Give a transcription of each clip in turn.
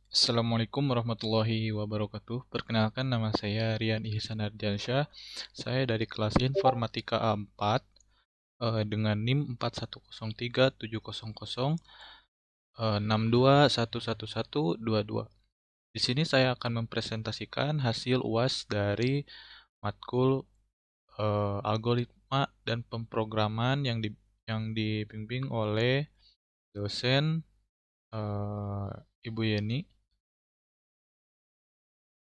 Assalamualaikum warahmatullahi wabarakatuh. Perkenalkan, nama saya Rian Ihsan Ardiansyah. Saya dari kelas Informatika A4 dengan NIM 41037006211122. Di sini saya akan mempresentasikan hasil UAS dari matkul algoritma dan pemrograman yang dibimbing oleh dosen Ibu Yeni.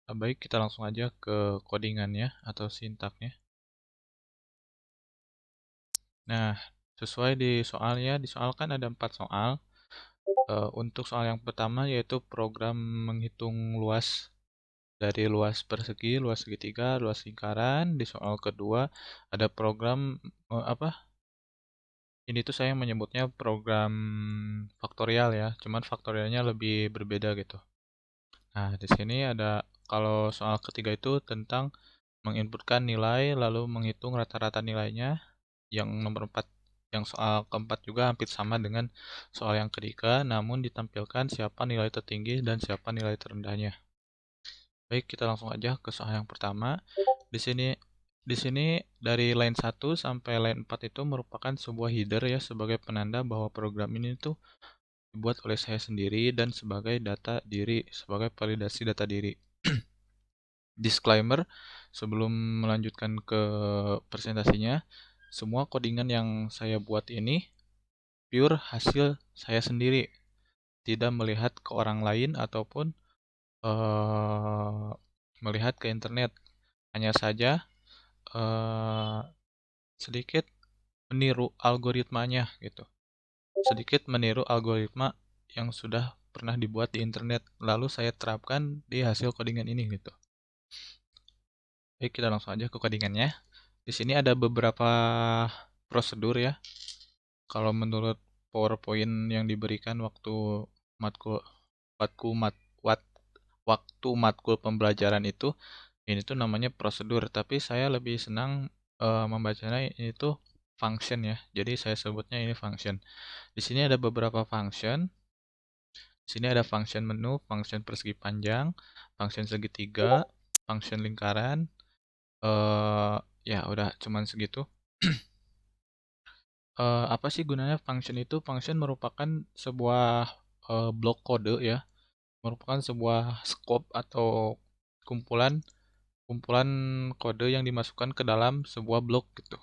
Baik, kita langsung aja ke codingannya atau sintaknya. Nah, sesuai di soalnya, di soal kan ada 4 soal. Untuk soal yang pertama yaitu program menghitung luas dari luas persegi, luas segitiga, luas lingkaran. Di soal kedua ada program apa? Ini tuh saya menyebutnya program faktorial ya, cuman faktorialnya lebih berbeda gitu. Nah, di sini ada kalau soal ketiga itu tentang menginputkan nilai lalu menghitung rata-rata nilainya. Yang nomor 4, yang soal keempat juga hampir sama dengan soal yang ketiga, namun ditampilkan siapa nilai tertinggi dan siapa nilai terendahnya. Baik, kita langsung aja ke soal yang pertama. Di sini dari line 1 sampai line 4 itu merupakan sebuah header ya sebagai penanda bahwa program ini tuh dibuat oleh saya sendiri dan sebagai data diri, sebagai validasi data diri. Disclaimer, sebelum melanjutkan ke presentasinya, semua codingan yang saya buat ini pure hasil saya sendiri, tidak melihat ke orang lain ataupun melihat ke internet. Hanya saja eh, sedikit meniru algoritmanya gitu. Sedikit meniru algoritma yang sudah pernah dibuat di internet, lalu saya terapkan di hasil codingan ini gitu. Baik, kita langsung aja ke codingannya. Di sini ada beberapa prosedur ya. Kalau menurut PowerPoint yang diberikan waktu matkul waktu mat, wat- waktu matkul pembelajaran itu, ini tuh namanya prosedur, tapi saya lebih senang membacanya ini tuh function ya. Jadi saya sebutnya ini function. Di sini ada beberapa function. Di sini ada function menu, function persegi panjang, function segitiga, function lingkaran. eh ya udah cuman segitu. Apa sih gunanya function itu? Function merupakan sebuah blok kode ya, merupakan sebuah scope atau kumpulan kumpulan kode yang dimasukkan ke dalam sebuah blok gitu.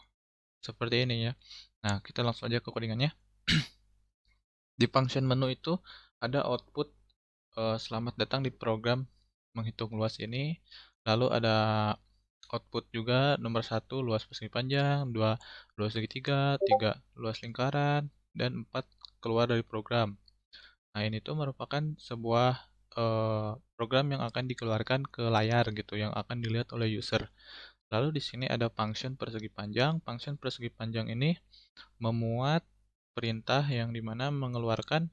Seperti ini ya. Nah, kita langsung aja ke codingannya. Di function menu itu ada output selamat datang di program menghitung luas ini. Lalu ada output juga nomor 1 luas persegi panjang, 2 luas segitiga, 3 luas lingkaran, dan 4 keluar dari program. Nah, ini tuh merupakan sebuah program yang akan dikeluarkan ke layar gitu, yang akan dilihat oleh user. Lalu di sini ada function persegi panjang. Function persegi panjang ini memuat perintah yang dimana mengeluarkan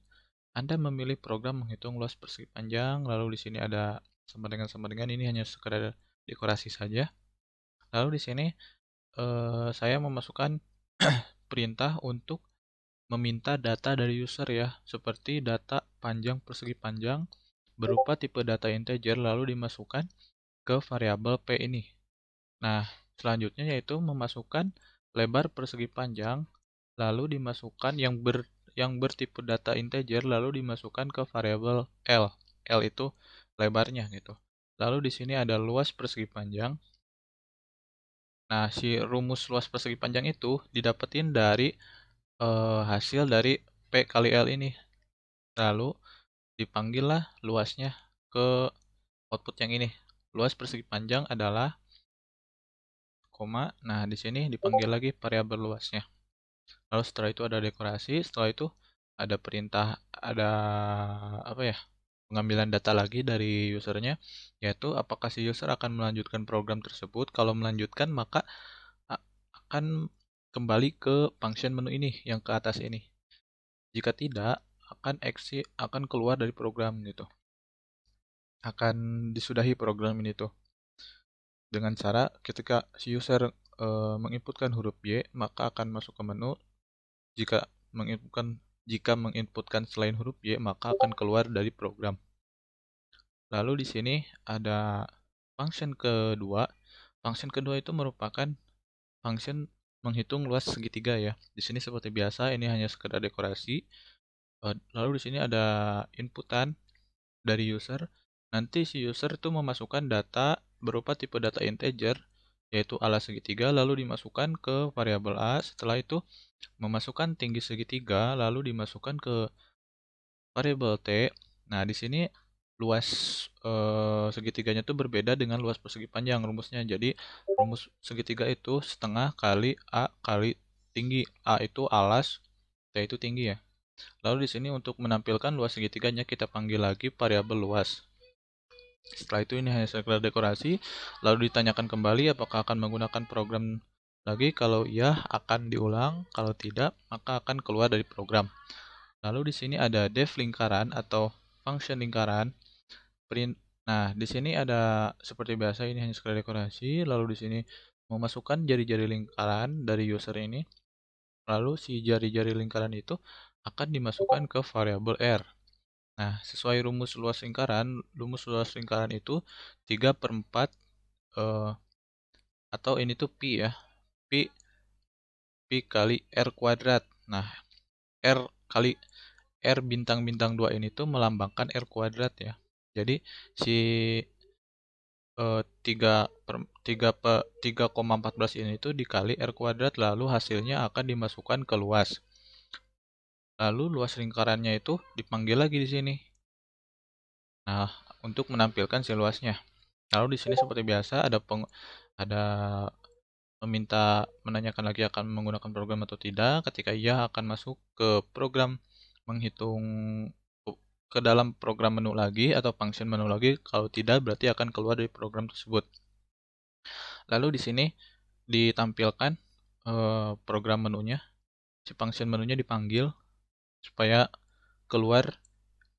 Anda memilih program menghitung luas persegi panjang. Lalu di sini ada sama dengan ini hanya sekedar dekorasi saja. Lalu di sini saya memasukkan perintah untuk meminta data dari user ya, seperti data panjang persegi panjang berupa tipe data integer lalu dimasukkan ke variabel P ini. Nah, selanjutnya yaitu memasukkan lebar persegi panjang lalu dimasukkan yang bertipe data integer lalu dimasukkan ke variabel L. L itu lebarnya gitu. Lalu di sini ada luas persegi panjang. Nah, si rumus luas persegi panjang itu didapetin dari hasil dari P kali L ini. Lalu dipanggillah luasnya ke output yang ini. Luas persegi panjang adalah koma. Nah, di sini dipanggil lagi variabel luasnya. Lalu setelah itu ada dekorasi, setelah itu ada perintah, ada apa ya? Pengambilan data lagi dari usernya, yaitu apakah si user akan melanjutkan program tersebut. Kalau melanjutkan, maka akan kembali ke function menu ini yang ke atas ini. Jika tidak, akan keluar dari program gitu. Akan disudahi program ini tuh. Dengan cara ketika si user menginputkan huruf Y, maka akan masuk ke menu. Jika menginputkan Jika menginputkan selain huruf Y, maka akan keluar dari program. Lalu di sini ada function kedua. Function kedua itu merupakan function menghitung luas segitiga ya. Di sini seperti biasa, ini hanya sekedar dekorasi. Lalu di sini ada inputan dari user. Nanti si user itu memasukkan data berupa tipe data integer, yaitu alas segitiga, lalu dimasukkan ke variabel A. Setelah itu memasukkan tinggi segitiga, lalu dimasukkan ke variabel T. Nah, di sini luas segitiganya itu berbeda dengan luas persegi panjang rumusnya. Jadi, rumus segitiga itu setengah kali A kali tinggi. A itu alas, T itu tinggi ya. Lalu di sini untuk menampilkan luas segitiganya kita panggil lagi variabel luas. Setelah itu ini hanya sekedar dekorasi, lalu ditanyakan kembali apakah akan menggunakan program lagi. Kalau iya akan diulang, kalau tidak maka akan keluar dari program. Lalu di sini ada def lingkaran atau function lingkaran. Print. Nah, di sini ada seperti biasa ini hanya sekedar dekorasi, lalu di sini memasukkan jari-jari lingkaran dari user ini. Lalu si jari-jari lingkaran itu akan dimasukkan ke variabel R. Nah, sesuai rumus luas lingkaran itu 3/4 eh, atau ini tuh pi ya. Pi kali R kuadrat. Nah, R kali R bintang-bintang 2 ini tuh melambangkan R kuadrat ya. Jadi si 3,14 ini tuh dikali R kuadrat, lalu hasilnya akan dimasukkan ke luas. Lalu luas lingkarannya itu dipanggil lagi di sini. Nah, untuk menampilkan si luasnya. Lalu di sini seperti biasa ada menanyakan lagi akan menggunakan program atau tidak. Ketika iya akan masuk ke program menghitung ke dalam program menu lagi atau function menu lagi. Kalau tidak berarti akan keluar dari program tersebut. Lalu di sini ditampilkan program menunya, si function menunya dipanggil supaya keluar,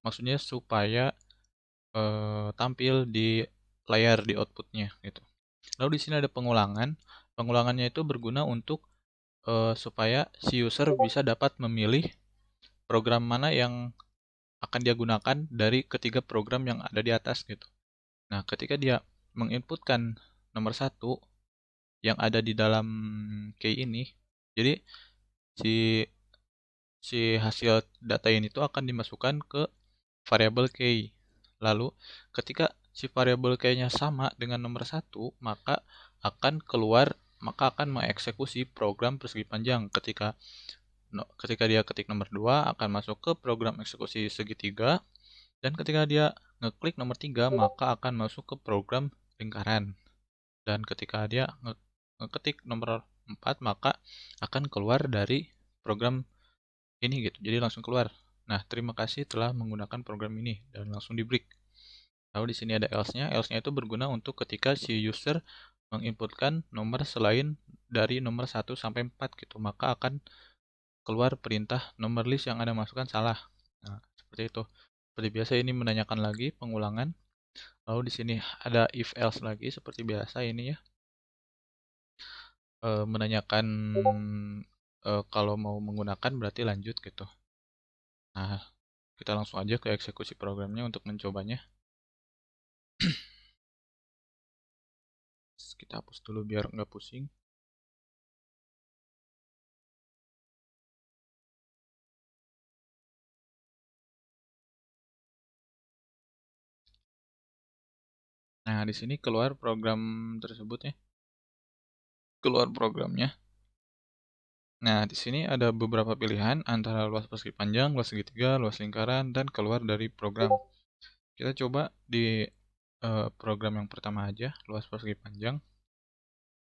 maksudnya supaya tampil di layar di outputnya gitu. Lalu di sini ada pengulangan. Pengulangannya itu berguna untuk supaya si user bisa dapat memilih program mana yang akan dia gunakan dari ketiga program yang ada di atas gitu. Nah, ketika dia menginputkan nomor satu yang ada di dalam key ini, jadi si si hasil data ini tuh akan dimasukkan ke variabel key. Lalu ketika si variabel key-nya sama dengan nomor satu, maka akan mengeksekusi program persegi panjang. Ketika dia ketik nomor 2 akan masuk ke program eksekusi segitiga, dan ketika dia ngeklik nomor 3 maka akan masuk ke program lingkaran. Dan ketika dia ngeketik nomor 4 maka akan keluar dari program ini gitu. Jadi langsung keluar. Nah, terima kasih telah menggunakan program ini dan langsung di break. Lalu di sini ada else-nya. Else-nya itu berguna untuk ketika si user menginputkan nomor selain dari nomor 1 sampai 4 gitu, maka akan keluar perintah nomor list yang Anda masukkan salah. Nah, seperti itu. Seperti biasa ini menanyakan lagi pengulangan. Lalu di sini ada if else lagi seperti biasa ini ya. Menanyakan kalau mau menggunakan berarti lanjut gitu. Nah, kita langsung aja ke eksekusi programnya untuk mencobanya. Kita hapus dulu biar nggak pusing. Nah, di sini keluar program tersebut ya. Keluar programnya. Nah, di sini ada beberapa pilihan antara luas persegi panjang, luas segitiga, luas lingkaran, dan keluar dari program. Kita coba di program yang pertama aja, luas persegi panjang.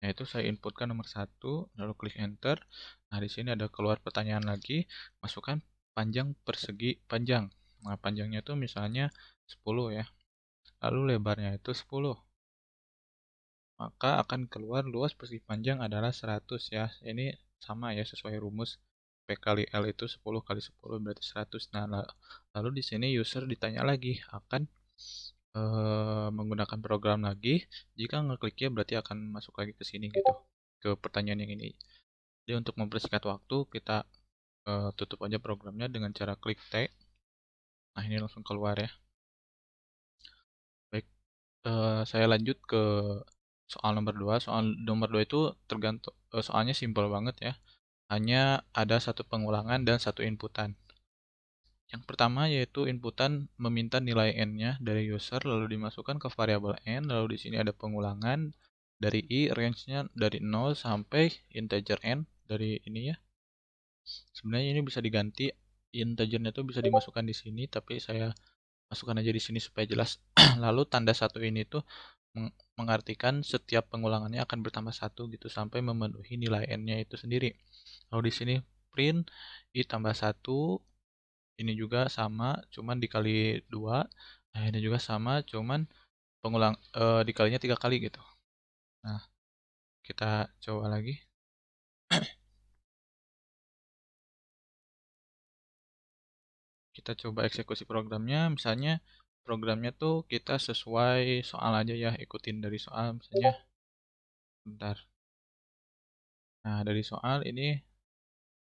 Yaitu saya inputkan nomor 1, lalu klik enter. Nah, di sini ada keluar pertanyaan lagi, masukkan panjang persegi panjang. Nah, panjangnya itu misalnya 10 ya. Lalu lebarnya itu 10. Maka akan keluar luas persegi panjang adalah 100 ya. Ini sama ya sesuai rumus P kali L itu 10 kali 10 berarti 100. Nah, lalu di sini user ditanya lagi akan menggunakan program lagi. Jika ngekliknya berarti akan masuk lagi ke sini gitu, ke pertanyaan yang ini. Jadi untuk mempersingkat waktu kita tutup aja programnya dengan cara klik T. Nah, ini langsung keluar ya. Baik, saya lanjut ke soal nomor 2. Soal nomor 2 itu tergantung, soalnya simpel banget ya. Hanya ada satu pengulangan dan satu inputan. Yang pertama yaitu inputan meminta nilai n-nya dari user lalu dimasukkan ke variabel n, lalu di sini ada pengulangan dari i, range-nya dari 0 sampai integer n dari ini ya. Sebenarnya ini bisa diganti, integernya tuh bisa dimasukkan di sini, tapi saya masukkan aja di sini supaya jelas. Lalu tanda satu ini tuh mengartikan setiap pengulangannya akan bertambah satu gitu sampai memenuhi nilai n-nya itu sendiri. Lalu di sini print i tambah 1, ini juga sama, cuman dikali 2. Nah, ini juga sama, cuman dikalinya 3 kali gitu. Nah, kita coba lagi. Kita coba eksekusi programnya, misalnya programnya tuh kita sesuai soal aja ya, ikutin dari soal misalnya. Bentar. Nah, dari soal ini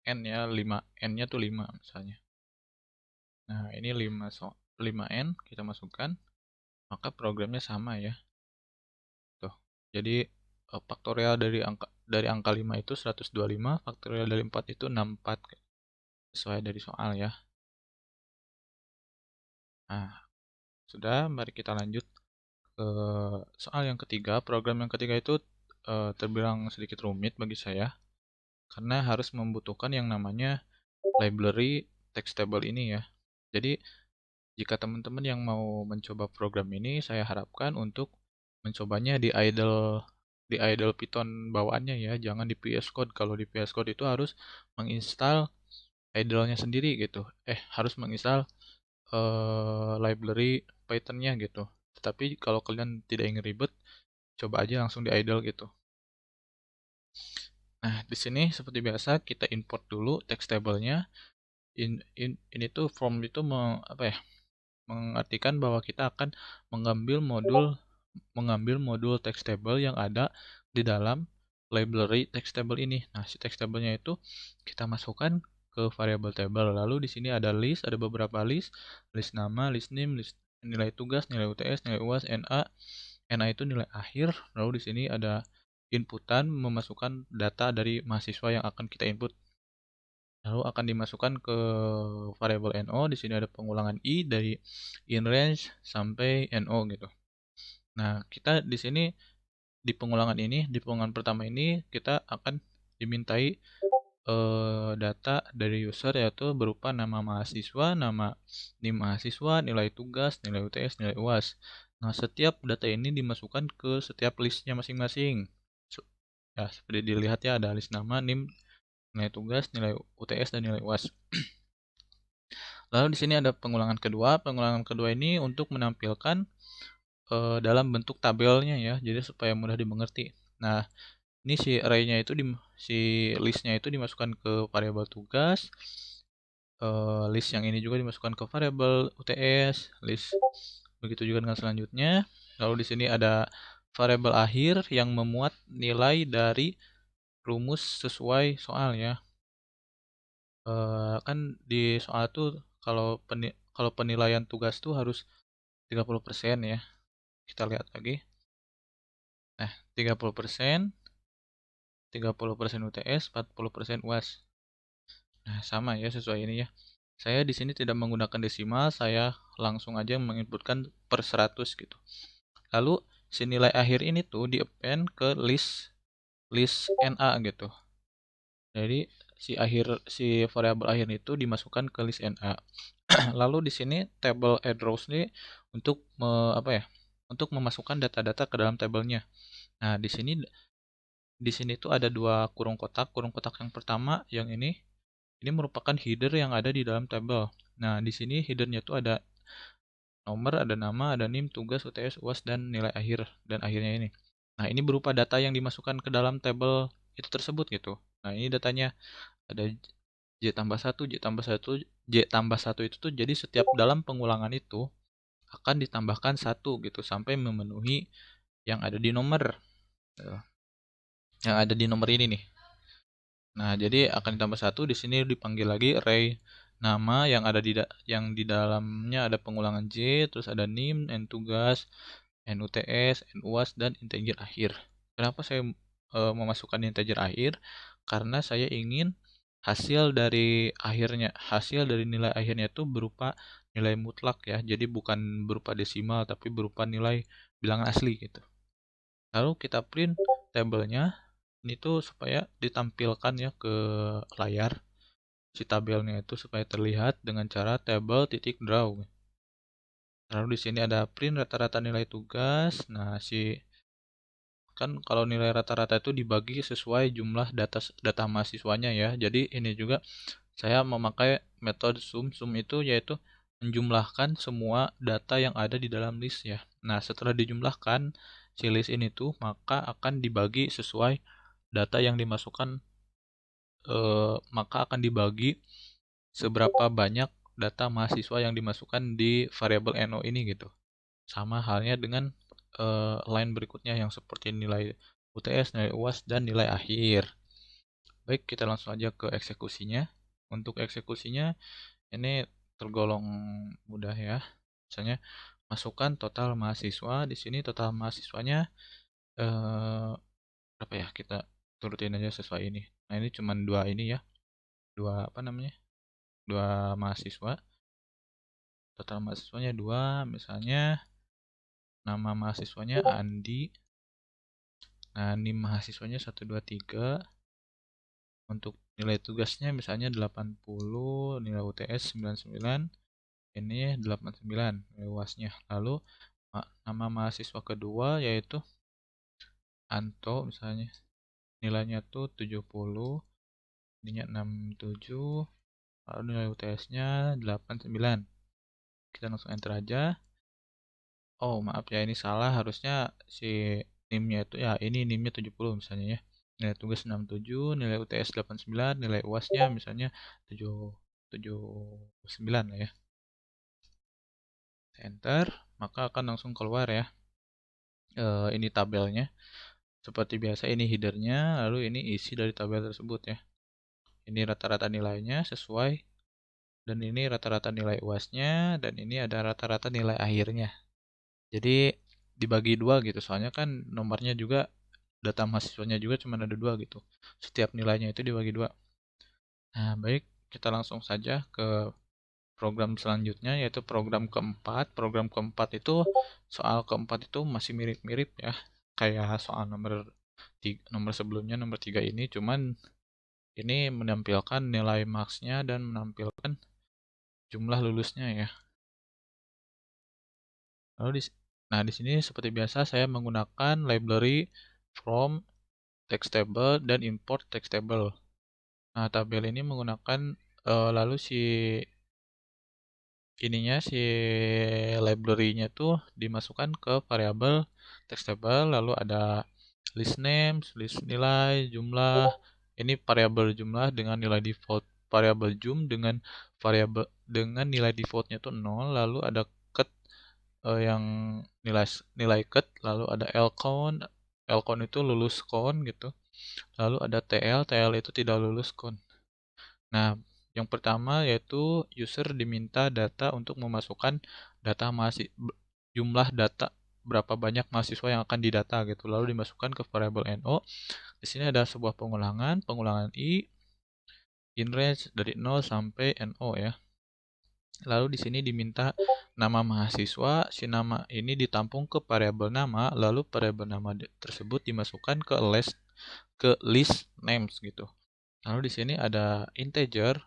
n ya, 5. N-nya tuh 5 misalnya. Nah, ini 5n kita masukkan, maka programnya sama ya. Tuh. Jadi faktorial dari angka 5 itu 125, faktorial dari 4 itu 64 sesuai dari soal ya. Nah, sudah, mari kita lanjut ke soal yang ketiga. Program yang ketiga itu terbilang sedikit rumit bagi saya karena harus membutuhkan yang namanya library text table ini ya. Jadi, jika teman-teman yang mau mencoba program ini, saya harapkan untuk mencobanya di idle Python bawaannya ya, jangan di VS Code. Kalau di VS Code itu harus menginstal idle-nya sendiri gitu. Harus menginstal library Python-nya gitu. Tetapi kalau kalian tidak ingin ribet, coba aja langsung di idle gitu. Nah, di sini seperti biasa kita import dulu text table-nya. Ini tuh from itu apa ya? Mengartikan bahwa kita akan mengambil modul text table yang ada di dalam library text table ini. Nah, si text table-nya itu kita masukkan ke variable table. Lalu di sini ada list, ada beberapa list nama, list name, list nilai tugas, nilai UTS, nilai UAS, NA. NA itu nilai akhir. Lalu di sini ada inputan memasukkan data dari mahasiswa yang akan kita input. Lalu akan dimasukkan ke variabel NO. Di sini ada pengulangan i dari in range sampai NO gitu. Nah, kita di sini di pengulangan pertama ini kita akan dimintai data dari user yaitu berupa nama mahasiswa, nama NIM mahasiswa, nilai tugas, nilai UTS, nilai UAS. Nah, setiap data ini dimasukkan ke setiap listnya masing-masing. Ya, seperti dilihat ya, ada list nama, NIM, nilai tugas, nilai UTS, dan nilai UAS. Lalu di sini ada pengulangan kedua. Pengulangan kedua ini untuk menampilkan dalam bentuk tabelnya ya, jadi supaya mudah dimengerti. Nah, ini si array-nya itu si list-nya itu dimasukkan ke variabel tugas. List yang ini juga dimasukkan ke variabel UTS, list begitu juga dengan selanjutnya. Lalu di sini ada variabel akhir yang memuat nilai dari rumus sesuai soal ya. Kan di soal tuh kalau penilaian tugas tuh harus 30% ya. Kita lihat lagi. Nah, 30%, 30% UTS, 40% UAS. Nah, sama ya sesuai ini ya. Saya di sini tidak menggunakan desimal, saya langsung aja menginputkan per 100 gitu. Lalu si nilai akhir ini tuh di-append ke list NA gitu. Jadi si variabel akhir itu dimasukkan ke list NA. Lalu di sini table addRows ini untuk apa ya? Untuk memasukkan data-data ke dalam tabelnya. Nah, di sini tuh ada dua kurung kotak. Kurung kotak yang pertama yang ini merupakan header yang ada di dalam tabel. Nah, di sini headernya tuh ada nomor, ada nama, ada NIM, tugas, UTS, UAS, dan nilai akhir dan akhirnya ini. Nah, ini berupa data yang dimasukkan ke dalam tabel itu tersebut gitu. Nah, ini datanya ada J tambah 1, J tambah 1, J tambah 1 itu tuh jadi setiap dalam pengulangan itu akan ditambahkan 1 gitu sampai memenuhi yang ada di nomor. Yang ada di nomor ini nih. Nah, jadi akan ditambah satu di sini dipanggil lagi array nama yang ada yang di dalamnya ada pengulangan J, terus ada NIM, N tugas, NUTS, NUAS dan integer akhir. Kenapa saya memasukkan integer akhir? Karena saya ingin hasil dari nilai akhirnya itu berupa nilai mutlak ya. Jadi bukan berupa desimal tapi berupa nilai bilangan asli gitu. Lalu kita print tabelnya. Ini tuh supaya ditampilkan ya ke layar si tabelnya itu supaya terlihat dengan cara table titik draw. Lalu di sini ada print rata-rata nilai tugas. Nah, kan kalau nilai rata-rata itu dibagi sesuai jumlah data mahasiswanya ya. Jadi ini juga saya memakai metode sum. Sum itu yaitu menjumlahkan semua data yang ada di dalam list ya. Nah, setelah dijumlahkan si list ini tuh maka akan dibagi sesuai data yang dimasukkan, maka akan dibagi seberapa banyak data mahasiswa yang dimasukkan di variabel NO ini gitu. Sama halnya dengan line berikutnya yang seperti nilai UTS, nilai UAS, dan nilai akhir. Baik, kita langsung aja ke eksekusinya. Untuk eksekusinya ini tergolong mudah ya. Misalnya masukkan total mahasiswa. Di sini total mahasiswanya eh, berapa ya? Kita turutin aja sesuai ini. Nah, ini cuma dua ini ya. Dua apa namanya? Dua mahasiswa. Total mahasiswanya dua, misalnya nama mahasiswanya Andi. Nah, NIM mahasiswanya 123. Untuk nilai tugasnya misalnya 80, nilai UTS 99, ini 89 nilai UASnya. Lalu nama mahasiswa kedua yaitu Anto misalnya. Nilainya tuh 70, ininya 67, lalu nilai UTS-nya 89. Kita langsung enter aja. Oh, maaf ya, ini salah. Harusnya si NIM-nya itu ya, ini NIM-nya 70 misalnya ya. Nilai tugas 67, nilai UTS 89, nilai UAS-nya misalnya 7 79 lah ya. Enter, maka akan langsung keluar ya. Ini tabelnya. Seperti biasa ini headernya, lalu ini isi dari tabel tersebut ya. Ini rata-rata nilainya sesuai, dan ini rata-rata nilai UAS-nya, dan ini ada rata-rata nilai akhirnya. Jadi dibagi dua gitu, soalnya kan nomornya juga, data mahasiswanya juga cuma ada dua gitu. Setiap nilainya itu dibagi dua. Nah, baik, kita langsung saja ke program selanjutnya, yaitu program keempat. Program keempat itu, soal keempat itu masih mirip-mirip ya, kayak soal nomor sebelumnya, nomor 3 ini, cuman ini menampilkan nilai maksnya dan menampilkan jumlah lulusnya ya. Lalu nah di sini seperti biasa saya menggunakan library from text table dan import text table. Nah, tabel ini menggunakan lalu si library-nya tuh dimasukkan ke variabel text table, lalu ada list names, list nilai, jumlah. Ini variabel jumlah dengan nilai default, variabel jum dengan nilai defaultnya tuh 0, lalu ada cut, yang nilai nilai cut, lalu ada lcount. Lcount itu lulus count gitu. Lalu ada TL itu tidak lulus count. Nah, yang pertama yaitu user diminta data untuk memasukkan jumlah data berapa banyak mahasiswa yang akan didata gitu. Lalu dimasukkan ke variabel NO. Di sini ada sebuah pengulangan I in range dari 0 sampai NO ya. Lalu di sini diminta nama mahasiswa, si nama ini ditampung ke variabel nama, lalu variabel nama tersebut dimasukkan ke list names gitu. Lalu di sini ada integer,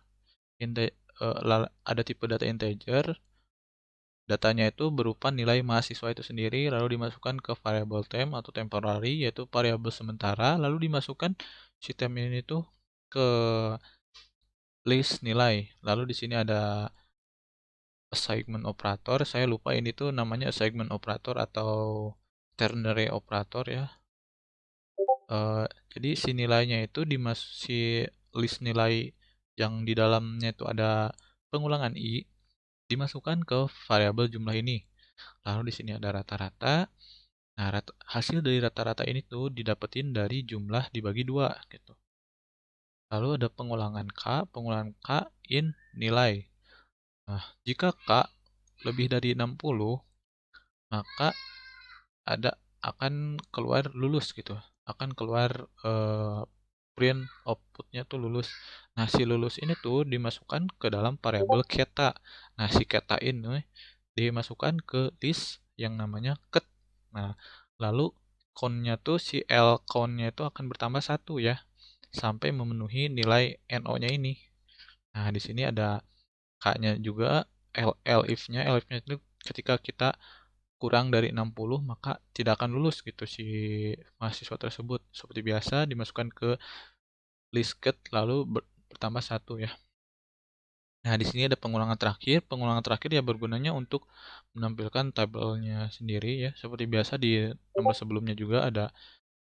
ada tipe data integer. Datanya itu berupa nilai mahasiswa itu sendiri, lalu dimasukkan ke variabel temp atau temporary, yaitu variabel sementara, lalu dimasukkan si temp ini tuh ke list nilai. Lalu di sini ada assignment operator. Saya lupa ini tuh namanya assignment operator atau ternary operator ya. Jadi si nilainya itu si list nilai yang di dalamnya itu ada pengulangan i dimasukkan ke variabel jumlah ini. Lalu di sini ada rata-rata. Nah, hasil dari rata-rata ini tuh didapetin dari jumlah dibagi dua gitu. Lalu ada pengulangan K in nilai. Nah, jika K lebih dari 60, maka ada akan keluar lulus gitu. Akan keluar print outputnya tuh lulus. Nah, si lulus ini tuh dimasukkan ke dalam variabel keta. Nah, si keta ini dimasukkan ke list yang namanya ket. Nah, lalu count-nya tuh si L count-nya itu akan bertambah satu ya, sampai memenuhi nilai NO-nya ini. Nah, di sini ada K-nya juga, elif-nya itu ketika kita kurang dari 60 maka tidak akan lulus gitu si mahasiswa tersebut. Seperti biasa dimasukkan ke list get lalu bertambah satu ya. Nah, di sini ada pengulangan terakhir. Pengulangan terakhir ya bergunanya untuk menampilkan tabelnya sendiri ya. Seperti biasa di nomor sebelumnya juga ada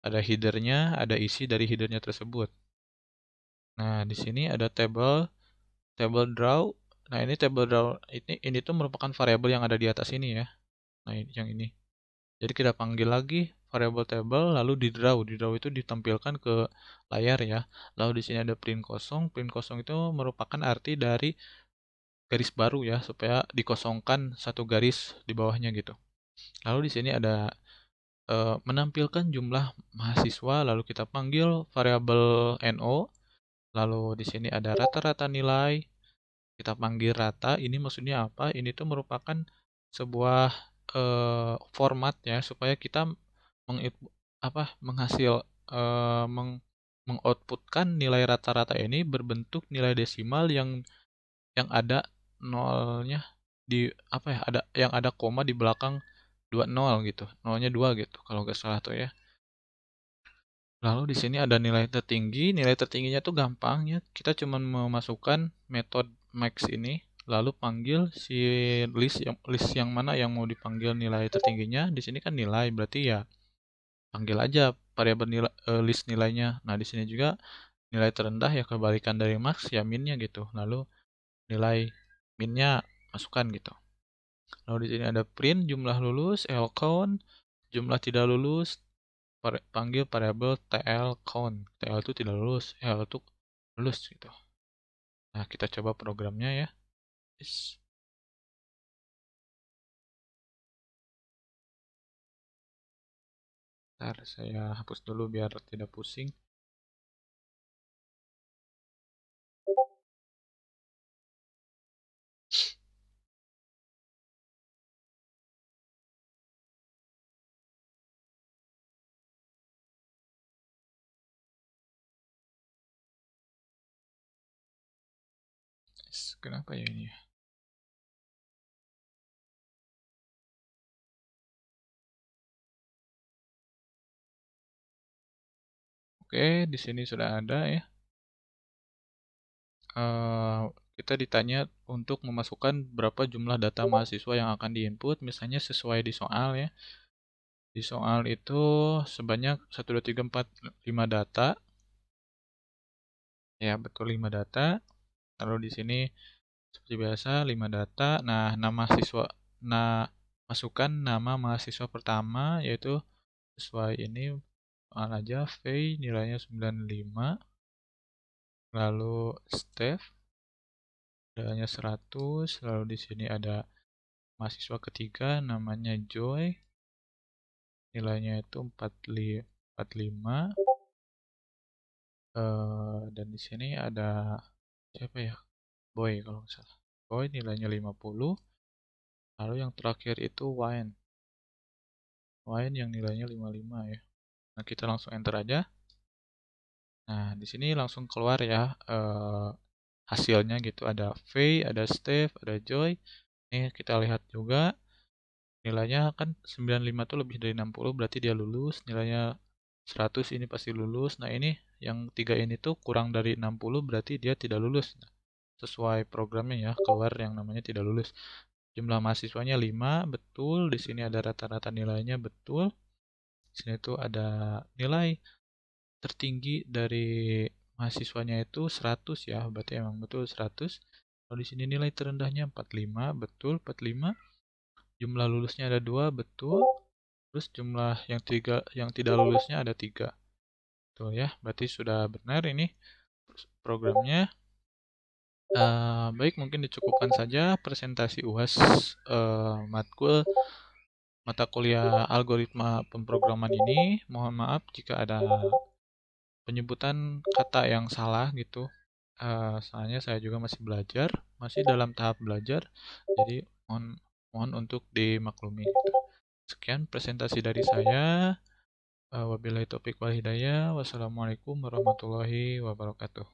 headernya, ada isi dari headernya tersebut. Nah, di sini ada table draw. Nah, ini table draw ini tuh merupakan variabel yang ada di atas ini ya. Nah, yang ini. Jadi kita panggil lagi variabel table lalu di draw. Di draw itu ditampilkan ke layar ya. Lalu di sini ada print kosong. Print kosong itu merupakan arti dari garis baru ya, supaya dikosongkan satu garis di bawahnya gitu. Lalu di sini ada menampilkan jumlah mahasiswa, lalu kita panggil variabel NO. Lalu di sini ada rata-rata nilai, kita panggil rata. Ini maksudnya apa? Ini tuh merupakan sebuah format ya, supaya kita meng menghasil mengoutputkan nilai rata-rata ini berbentuk nilai desimal yang ada nolnya di apa ya, ada yang ada koma di belakang 20 gitu, nolnya 2 gitu kalau nggak salah tuh ya. Lalu di sini ada nilai tertingginya tuh gampang ya, kita cuma memasukkan metode max ini, lalu panggil si list yang mana yang mau dipanggil nilai tertingginya. Di sini kan nilai, berarti ya panggil aja variabel list nilainya. Nah, di sini juga nilai terendah ya kebalikan dari max ya minnya gitu. Lalu nilai minnya masukkan gitu. Lalu di sini ada print jumlah lulus, L count, jumlah tidak lulus, panggil variabel TL count. TL itu tidak lulus, L itu lulus gitu. Nah, kita coba programnya ya. Yes. Ntar saya hapus dulu biar tidak pusing. Yes. Kenapa ya ini ya? Oke, di sini sudah ada ya. Kita ditanya untuk memasukkan berapa jumlah data mahasiswa yang akan diinput, misalnya sesuai di soal ya. Di soal itu sebanyak 1, 2, 3, 4, 5 data. Ya, betul 5 data. Lalu di sini seperti biasa 5 data. Nah, masukkan nama mahasiswa pertama yaitu sesuai ini soal aja V nilainya 95. Lalu Steph nilainya 100. Lalu di sini ada mahasiswa ketiga namanya Joy, nilainya itu 45. Dan di sini ada siapa ya? Boy kalau nggak salah. Boy nilainya 50. Lalu yang terakhir itu Wine. Wine yang nilainya 55 ya. Nah, kita langsung enter aja. Nah, di sini langsung keluar ya hasilnya gitu. Ada Faye, ada Steph, ada Joy. Nih kita lihat juga nilainya kan 95 tuh lebih dari 60 berarti dia lulus. Nilainya 100 ini pasti lulus. Nah, ini yang tiga ini tuh kurang dari 60 berarti dia tidak lulus. Nah, sesuai programnya ya, keluar yang namanya tidak lulus. Jumlah mahasiswanya 5, betul. Di sini ada rata-rata nilainya, betul. Di sini tuh ada nilai tertinggi dari mahasiswanya itu 100 ya, berarti emang betul 100. Kalau di sini nilai terendahnya 45, betul 45. Jumlah lulusnya ada 2, betul. Terus jumlah yang tidak lulusnya ada 3. Betul ya, berarti sudah benar ini. programnya. Baik, mungkin dicukupkan saja presentasi UAS matkul mata kuliah algoritma pemrograman ini. Mohon maaf jika ada penyebutan kata yang salah gitu. Soalnya saya juga masih belajar, masih dalam tahap belajar, jadi mohon mohon untuk dimaklumi gitu. Sekian presentasi dari saya. Wabillahi taufiq wal hidayah. Wassalamualaikum warahmatullahi wabarakatuh.